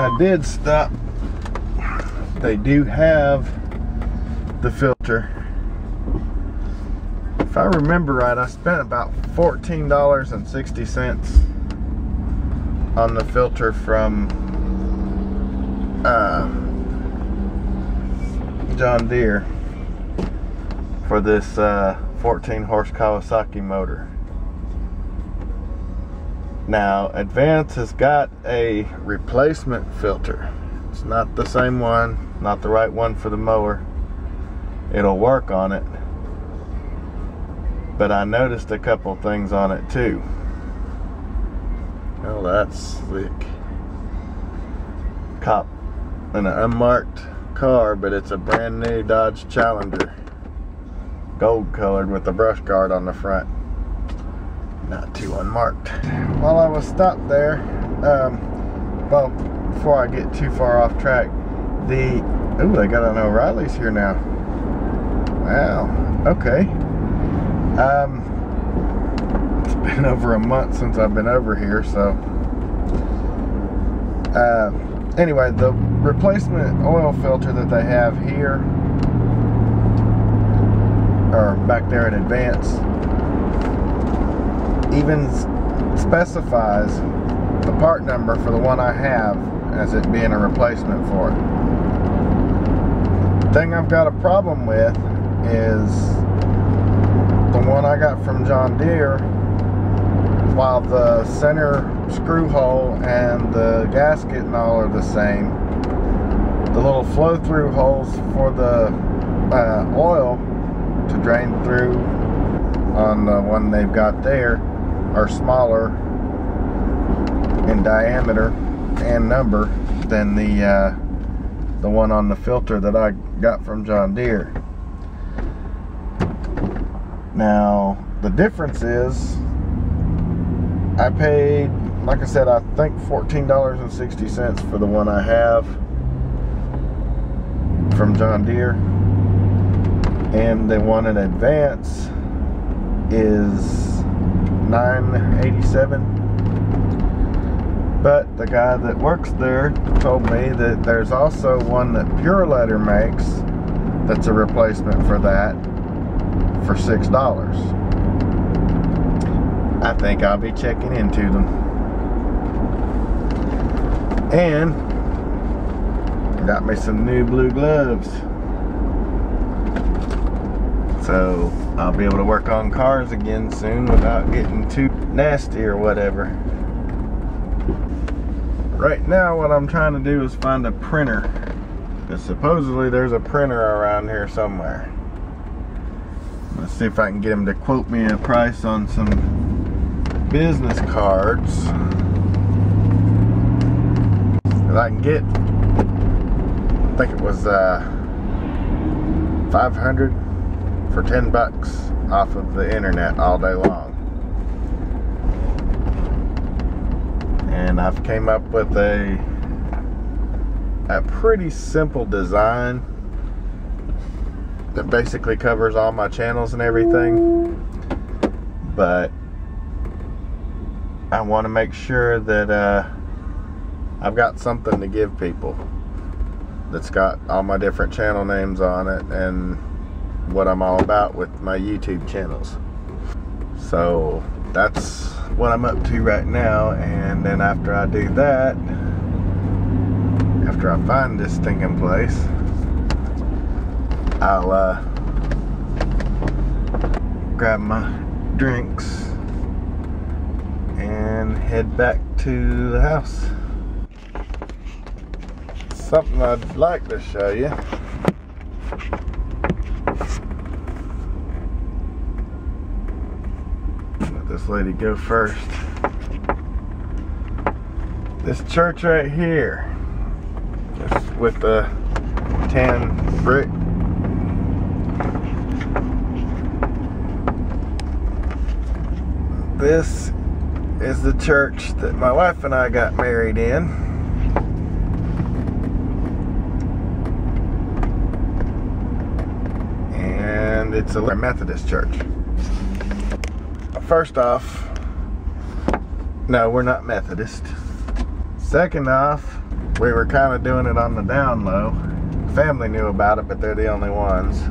I did stop. They do have the filter. If I remember right, I spent about $14.60 on the filter from John Deere for this 14 horse Kawasaki motor. Now, Advance has got a replacement filter. It's not the same one, not the right one for the mower. It'll work on it, but I noticed a couple things on it too. Oh, that's slick. Cop in an unmarked car, but it's a brand new Dodge Challenger, gold colored with a brush guard on the front. Not too unmarked. While I was stopped there, well, before I get too far off track, they got an O'Reilly's here now. Wow, okay. It's been over a month since I've been over here, so anyway, the replacement oil filter that they have here, or back there in Advance, even specifies the part number for the one I have as it being a replacement for it. The thing I've got a problem with is the one I got from John Deere. While the center screw hole and the gasket and all are the same, the little flow-through holes for the oil to drain through on the one they've got there are smaller in diameter and number than the one on the filter that I got from John Deere. Now, the difference is I paid, like I said, I think $14.60 for the one I have from John Deere, and the one in Advance is $9.87. But the guy that works there told me that there's also one that Pure Leather makes that's a replacement for that for $6. I think I'll be checking into them. And got me some new blue gloves, so I'll be able to work on cars again soon without getting too nasty or whatever. Right now what I'm trying to do is find a printer, because supposedly there's a printer around here somewhere. Let's see if I can get him to quote me a price on some business cards that I can get. I think it was 500 for 10 bucks off of the internet all day long. And I've came up with a pretty simple design that basically covers all my channels and everything, but I want to make sure that I've got something to give people that's got all my different channel names on it and what I'm all about with my YouTube channels. So that's what I'm up to right now, and then after I do that, after I find this stinking place, I'll grab my drinks and head back to the house. Something I'd like to show you. Let this lady go first. This church right here, just with the tan brick. This is the church that my wife and I got married in. And it's a Methodist church. First off, no, we're not Methodist. Second off, We were kind of doing it on the down low. Family knew about it, but they're the only ones.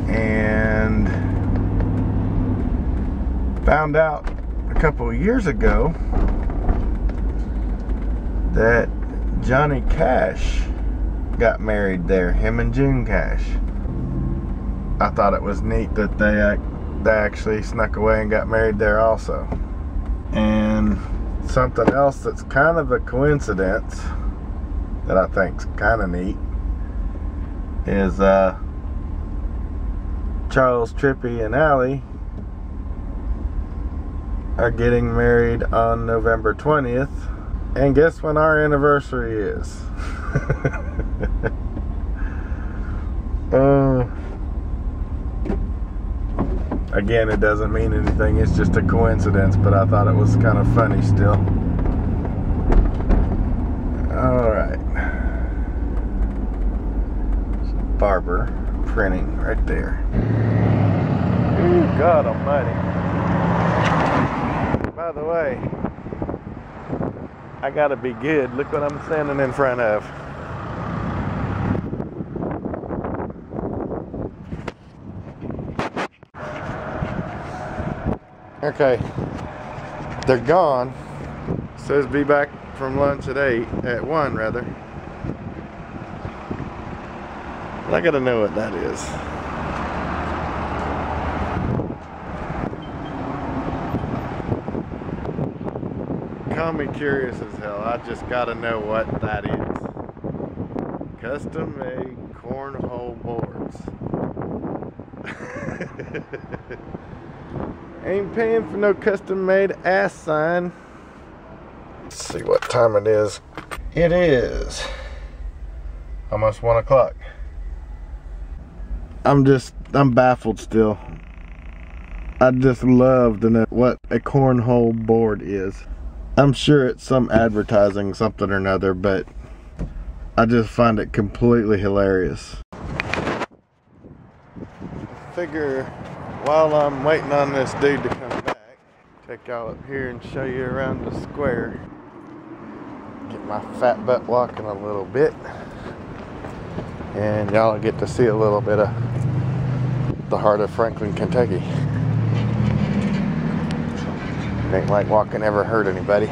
And found out a couple of years ago that Johnny Cash got married there, him and June Cash. I thought it was neat that they actually snuck away and got married there also. And something else that's kind of a coincidence that I think's kind of neat is Charles, Trippie, and Allie are getting married on November 20th. And guess when our anniversary is? Again, it doesn't mean anything, it's just a coincidence, but I thought it was kind of funny still. Alright. Barber printing right there. Ooh, God almighty. By the way, I gotta be good. Look what I'm standing in front of. Okay, they're gone. Says be back from lunch at 1 rather. But I gotta know what that is. Call me curious as hell. I just gotta know what that is. Custom made cornhole boards. Ain't paying for no custom made ass sign. Let's see what time it is. It is almost 1 o'clock. I'm baffled still. I just love to know what a cornhole board is. I'm sure it's some advertising something or another, but I just find it completely hilarious. Figure while I'm waiting on this dude to come back, take y'all up here and show you around the square. Get my fat butt walking a little bit. And y'all get to see a little bit of the heart of Franklin, Kentucky. It ain't like walking ever hurt anybody.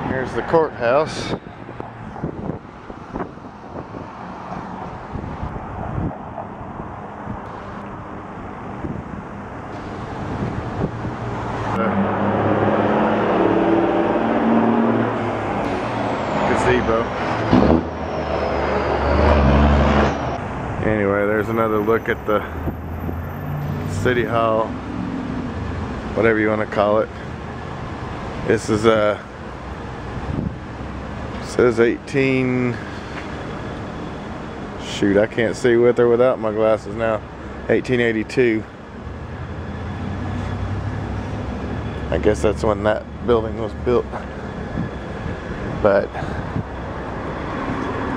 Here's the courthouse. Gazebo. Anyway, there's another look at the City Hall, whatever you want to call it. This is says 18, shoot, I can't see with or without my glasses now, 1882. I guess that's when that building was built. But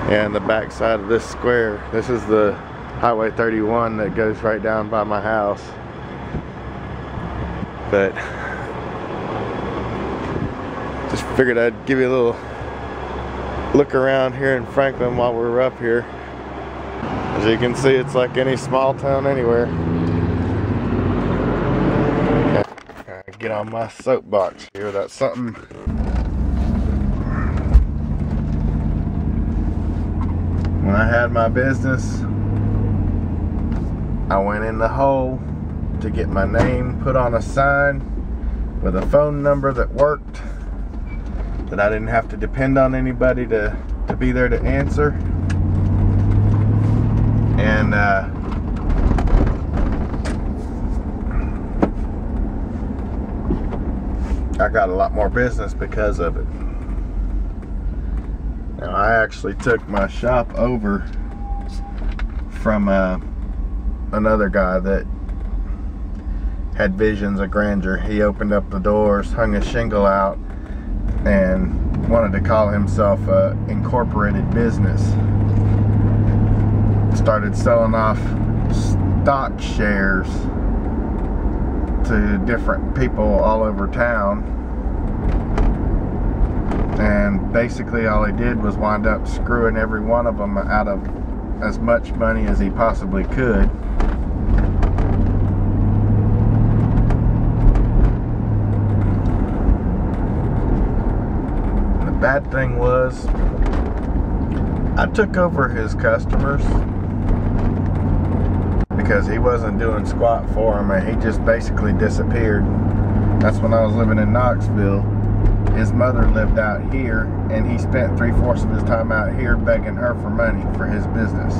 yeah, in the back side of this square, this is the Highway 31 that goes right down by my house. But just figured I'd give you a little look around here in Franklin while we're up here. As you can see, it's like any small town anywhere. I get on my soapbox here. That's something. When I had my business, I went in the hole to get my name put on a sign with a phone number that worked, that I didn't have to depend on anybody to be there to answer. And I got a lot more business because of it. Now, I actually took my shop over from another guy that had visions of grandeur. He opened up the doors, hung a shingle out, and wanted to call himself a incorporated business. Started selling off stock shares to different people all over town, and basically all he did was wind up screwing every one of them out of as much money as he possibly could. The bad thing was, I took over his customers because he wasn't doing squat for him, and he just basically disappeared. That's when I was living in Knoxville. His mother lived out here, and he spent 3/4 of his time out here begging her for money for his business.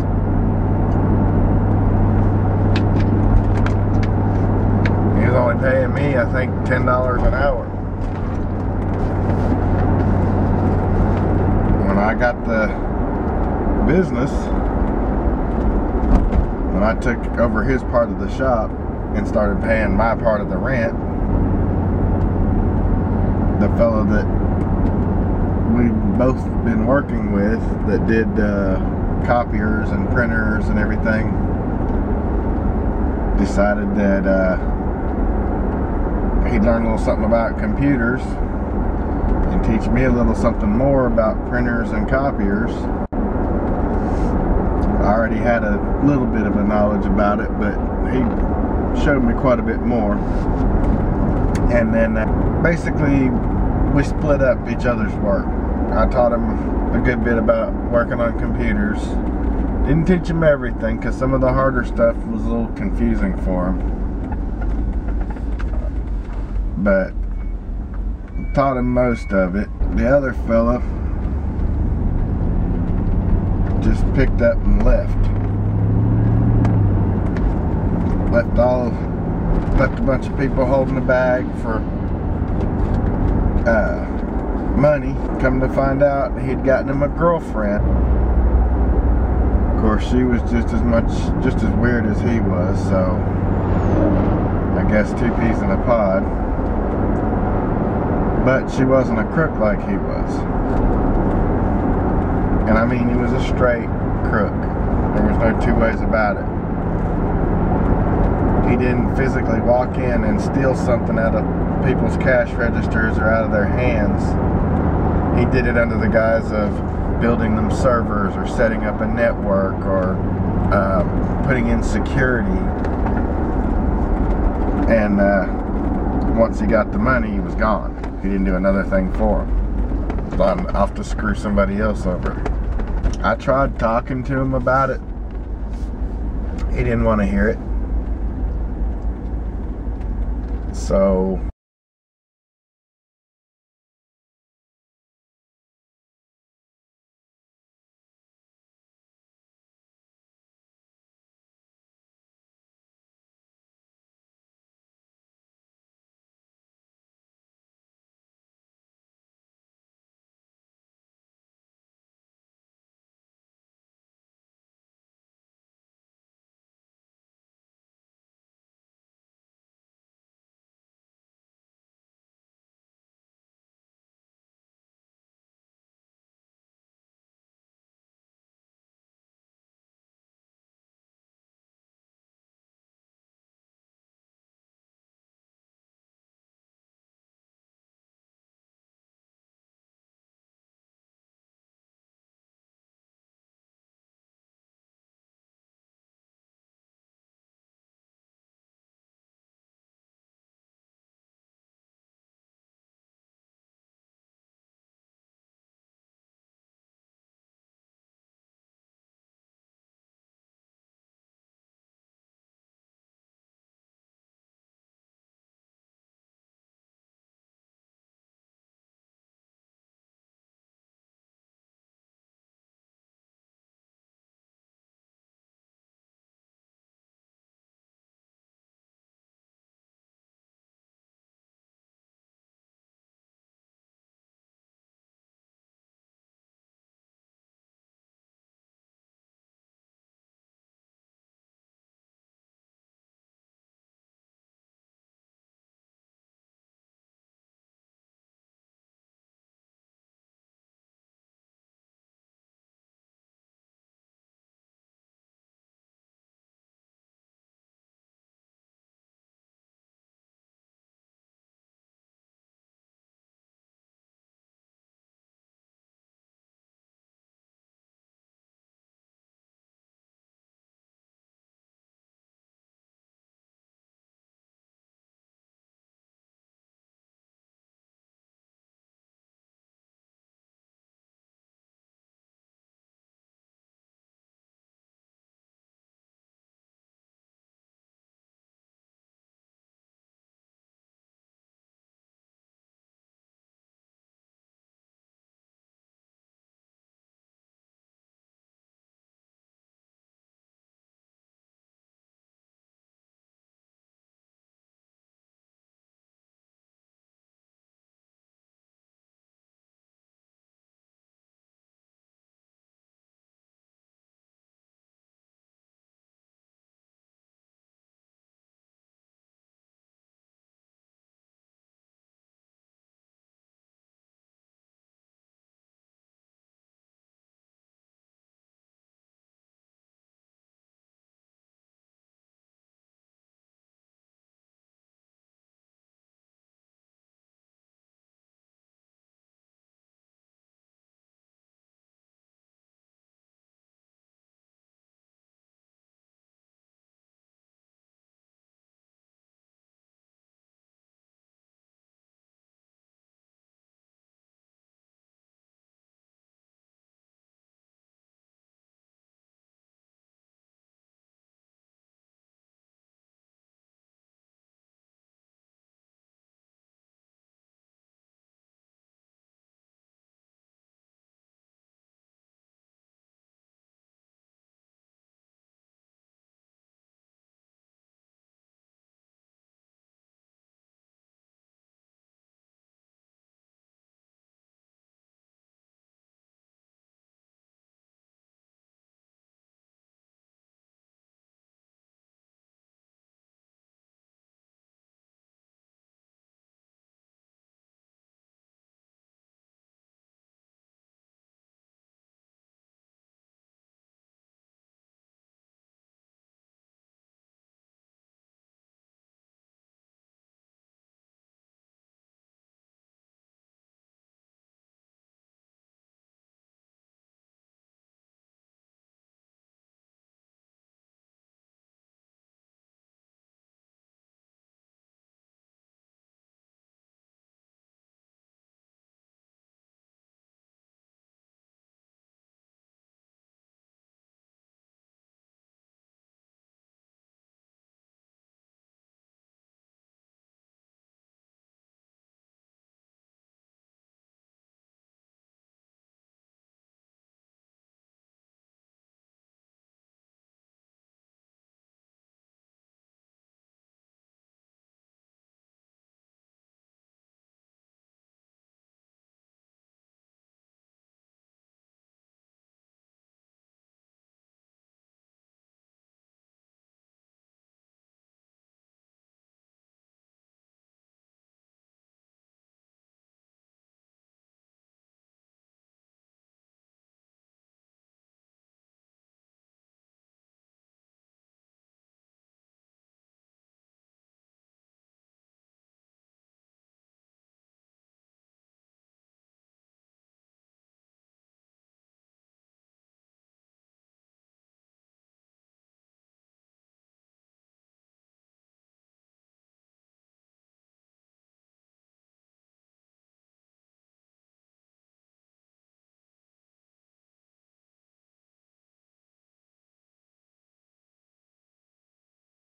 He was only paying me, I think, $10 an hour. When I got the business, when I took over his part of the shop and started paying my part of the rent, the fellow that we've both been working with that did copiers and printers and everything decided that he'd learn a little something about computers and teach me a little something more about printers and copiers. I already had a little bit of a knowledge about it, but he showed me quite a bit more. And then basically we split up each other's work. I taught him a good bit about working on computers. Didn't teach him everything because some of the harder stuff was a little confusing for him. But taught him most of it. The other fella just picked up and left. Left a bunch of people holding the bag for money. Come to find out, he'd gotten him a girlfriend. Of course, she was just as weird as he was, so I guess 2 peas in a pod. But she wasn't a crook like he was. And I mean, he was a straight crook. There was no two ways about it. He didn't physically walk in and steal something out of people's cash registers or out of their hands. He did it under the guise of building them servers or setting up a network or putting in security. And once he got the money, he was gone. He didn't do another thing for him. So I'm off to screw somebody else over. I tried talking to him about it. He didn't want to hear it. So